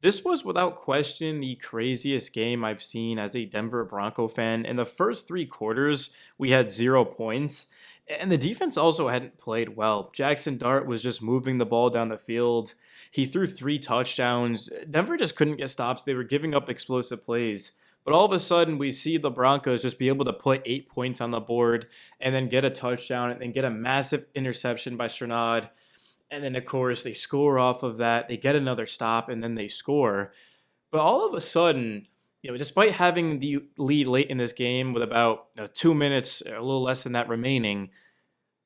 This was without question the craziest game I've seen as a Denver Bronco fan. In the first three quarters, we had 0 points, and the defense also hadn't played well. Jackson Dart was just moving the ball down the field. He threw three touchdowns. Denver just couldn't get stops. They were giving up explosive plays. But all of a sudden, we see the Broncos just be able to put 8 points on the board and then get a touchdown and then get a massive interception by Strnad. And then, of course, they score off of that. They get another stop, and then they score. But all of a sudden, despite having the lead late in this game with about 2 minutes, a little less than that remaining,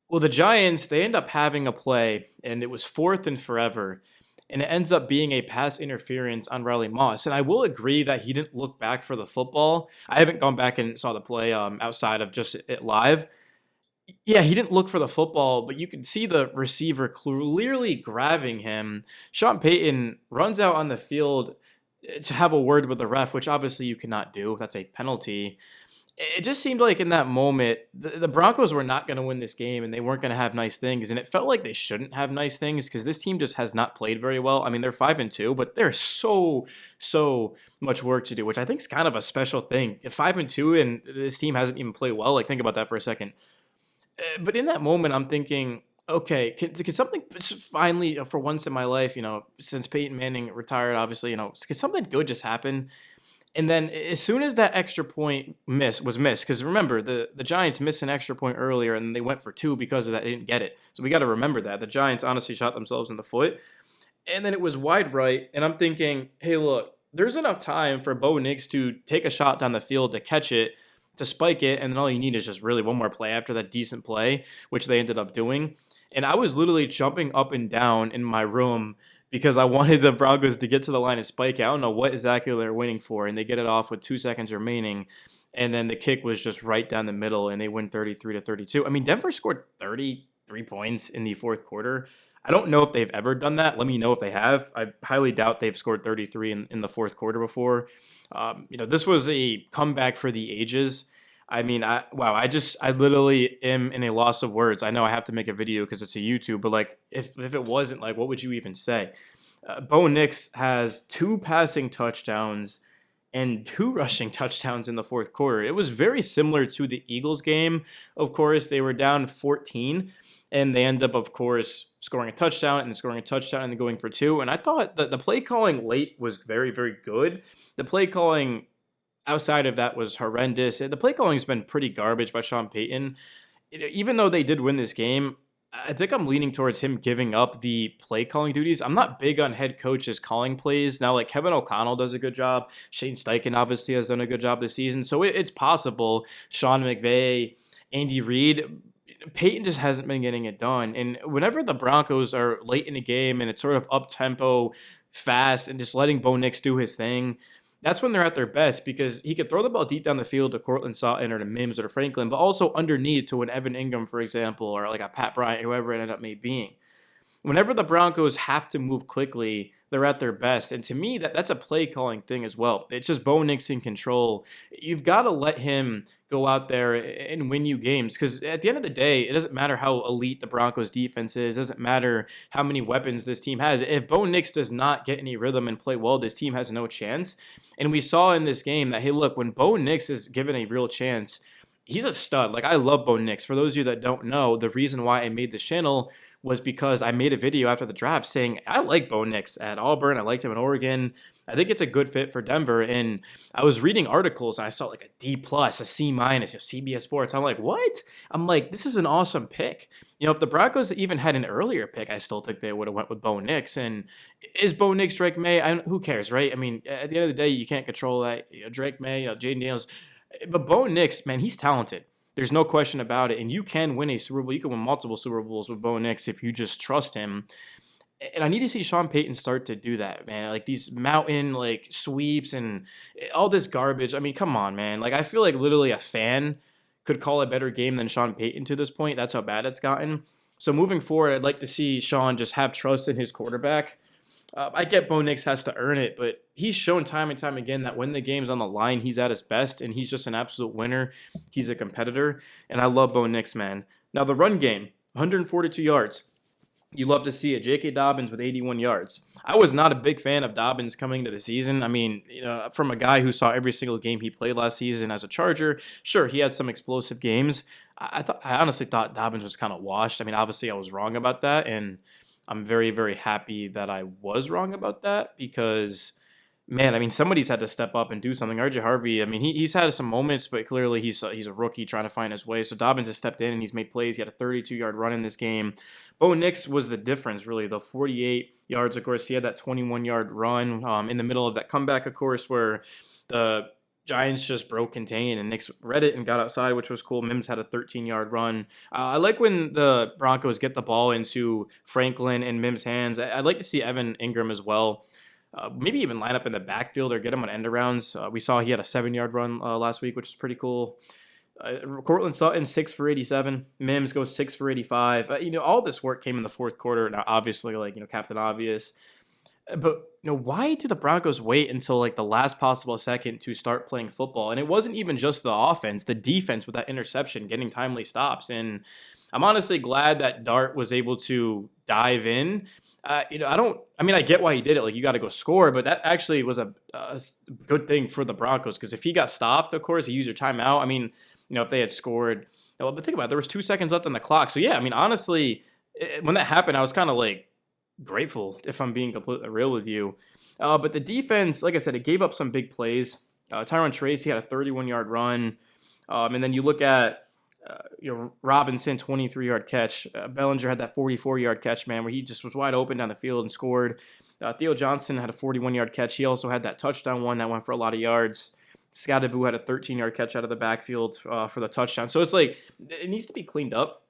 well, the Giants, they end up having a play, and it was fourth and forever. And it ends up being a pass interference on Riley Moss. And I will agree that he didn't look back for the football. I haven't gone back and saw the play outside of just it live. Yeah, he didn't look for the football, but you could see the receiver clearly grabbing him. Sean Payton runs out on the field to have a word with the ref, which obviously you cannot do. That's a penalty. It just seemed like in that moment, the Broncos were not going to win this game and they weren't going to have nice things. And it felt like they shouldn't have nice things because this team just has not played very well. I mean, they're 5-2, but there's so much work to do, which I think is kind of a special thing. If 5-2 and this team hasn't even played well, like think about that for a second. But in that moment, I'm thinking, okay, can something just finally, for once in my life, since Peyton Manning retired, obviously, can something good just happen? And then as soon as that extra point was missed, because remember, the Giants missed an extra point earlier and they went for two because of that. They didn't get it. So we got to remember that. The Giants honestly shot themselves in the foot. And then it was wide right. And I'm thinking, hey, look, there's enough time for Bo Nix to take a shot down the field to catch it, to spike it, and then all you need is just really one more play after that decent play, which they ended up doing. And I was literally jumping up and down in my room because I wanted the Broncos to get to the line and spike it. I don't know what exactly they're waiting for, and they get it off with 2 seconds remaining, and then the kick was just right down the middle, and they win 33-32. I mean, Denver scored 33 points in the fourth quarter. I don't know if they've ever done that. Let me know if they have. I highly doubt they've scored 33 in the fourth quarter before. This was a comeback for the ages. I mean, I literally am in a loss of words. I know I have to make a video because it's a YouTube, but like, if it wasn't, like, what would you even say? Bo Nix has two passing touchdowns and two rushing touchdowns in the fourth quarter. It was very similar to the Eagles game. Of course, they were down 14, and they end up, of course, scoring a touchdown and then scoring a touchdown and then going for two. And I thought that the play calling late was very, very good. The play calling outside of that was horrendous. The play calling has been pretty garbage by Sean Payton. Even though they did win this game, I think I'm leaning towards him giving up the play calling duties. I'm not big on head coaches calling plays. Now, like Kevin O'Connell does a good job. Shane Steichen obviously has done a good job this season. So it's possible. Sean McVay, Andy Reid, Peyton just hasn't been getting it done. And whenever the Broncos are late in the game and it's sort of up-tempo, fast, and just letting Bo Nix do his thing, that's when they're at their best because he could throw the ball deep down the field to Cortland Sutton or to Mims or to Franklin, but also underneath to an Evan Ingram, for example, or like a Pat Bryant, whoever it ended up being. Whenever the Broncos have to move quickly, they're at their best. And to me, that's a play calling thing as well. It's just Bo Nix in control. You've got to let him go out there and win you games because at the end of the day, it doesn't matter how elite the Broncos defense is. It doesn't matter how many weapons this team has. If Bo Nix does not get any rhythm and play well, this team has no chance. And we saw in this game that, hey, look, when Bo Nix is given a real chance, he's a stud. Like, I love Bo Nix. For those of you that don't know, the reason why I made this channel was because I made a video after the draft saying I like Bo Nix at Auburn. I liked him in Oregon. I think it's a good fit for Denver. And I was reading articles and I saw like a D plus, a C minus, CBS Sports. I'm like, what? I'm like, this is an awesome pick. If the Broncos even had an earlier pick, I still think they would have went with Bo Nix. And is Bo Nix Drake May? Who cares, right? I mean, at the end of the day, you can't control that. Drake May, Jaden Daniels. But Bo Nix, man, he's talented. There's no question about it. And you can win a Super Bowl. You can win multiple Super Bowls with Bo Nix if you just trust him. And I need to see Sean Payton start to do that, man. Like these mountain like sweeps and all this garbage. I mean, come on, man. Like I feel like literally a fan could call a better game than Sean Payton to this point. That's how bad it's gotten. So moving forward, I'd like to see Sean just have trust in his quarterback. I get Bo Nix has to earn it, but he's shown time and time again that when the game's on the line, he's at his best, and he's just an absolute winner. He's a competitor, and I love Bo Nix, man. Now, the run game, 142 yards. You love to see it. J.K. Dobbins with 81 yards. I was not a big fan of Dobbins coming into the season. I mean, from a guy who saw every single game he played last season as a Charger, sure, he had some explosive games. I honestly thought Dobbins was kind of washed. I mean, obviously I was wrong about that, and I'm very, very happy that I was wrong about that because man, I mean, somebody's had to step up and do something. RJ Harvey, I mean, he's had some moments, but clearly he's a rookie trying to find his way. So Dobbins has stepped in and he's made plays. He had a 32-yard run in this game. Bo Nix was the difference, really. The 48 yards, of course, he had that 21-yard run in the middle of that comeback, of course, where the Giants just broke contain and Nix read it and got outside, which was cool. Mims had a 13-yard run. I like when the Broncos get the ball into Franklin and Mims' hands. I'd like to see Evan Ingram as well. Maybe even line up in the backfield or get him on end arounds. We saw he had a 7-yard run last week, which is pretty cool. Cortland Sutton 6 for 87. Mims goes 6 for 85. All this work came in the fourth quarter. Now, obviously, Captain Obvious. But why did the Broncos wait until like the last possible second to start playing football? And it wasn't even just the offense, the defense with that interception, getting timely stops. And I'm honestly glad that Dart was able to dive in. I get why he did it. Like, you got to go score, but that actually was a good thing for the Broncos because if he got stopped, of course, he used your timeout. I mean, if they had scored, but think about it, there was 2 seconds left on the clock. So yeah, I mean, honestly, when that happened, I was kind of like grateful, if I'm being completely real with you. But the defense, like I said, it gave up some big plays. Tyron Tracy had a 31-yard run, and then you look at Robinson 23-yard catch. Bellinger had that 44-yard catch, man, where he just was wide open down the field and scored. Theo Johnson had a 41-yard catch. He also had that touchdown one that went for a lot of yards. Scadaboo had a 13-yard catch out of the backfield for the touchdown. So it's like it needs to be cleaned up.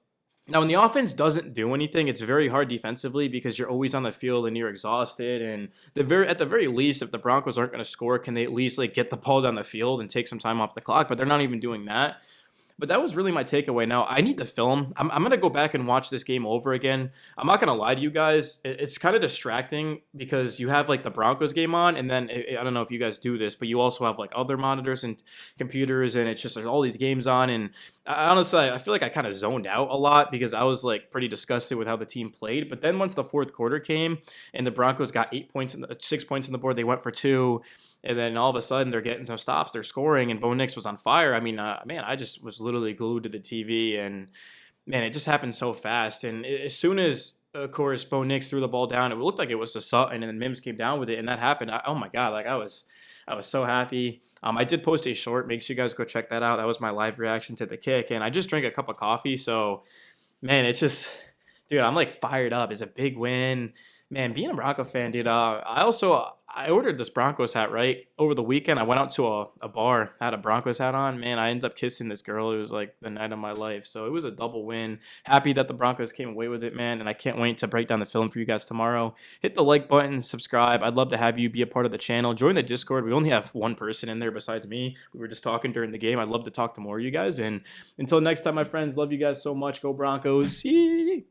Now, when the offense doesn't do anything, it's very hard defensively because you're always on the field and you're exhausted. And at the very least, if the Broncos aren't going to score, can they at least like get the ball down the field and take some time off the clock? But they're not even doing that. But that was really my takeaway. Now, I need the film. I'm going to go back and watch this game over again. I'm not going to lie to you guys. It's kind of distracting because you have like the Broncos game on, and then I don't know if you guys do this, but you also have like other monitors and computers, and it's just there's all these games on. And honestly, I feel like I kind of zoned out a lot because I was like pretty disgusted with how the team played. But then once the fourth quarter came and the Broncos got 6 points on the board, they went for 2. And then all of a sudden they're getting some stops, they're scoring, and Bo Nix was on fire. I mean, man, I just was literally glued to the TV, and man, it just happened so fast. And as soon as, of course, Bo Nix threw the ball down, it looked like it was to Sutton, and then Mims came down with it, and that happened. Oh my God, like I was so happy. I did post a short. Make sure you guys go check that out. That was my live reaction to the kick, and I just drank a cup of coffee. So, man, it's just, dude, I'm like fired up. It's a big win. Man, being a Bronco fan, dude. I ordered this Broncos hat right over the weekend. I went out to a bar, had a Broncos hat on. Man, I ended up kissing this girl. It was like the night of my life. So it was a double win. Happy that the Broncos came away with it, man. And I can't wait to break down the film for you guys tomorrow. Hit the like button, subscribe. I'd love to have you be a part of the channel. Join the Discord. We only have one person in there besides me. We were just talking during the game. I'd love to talk to more of you guys. And until next time, my friends, love you guys so much. Go Broncos. Yee!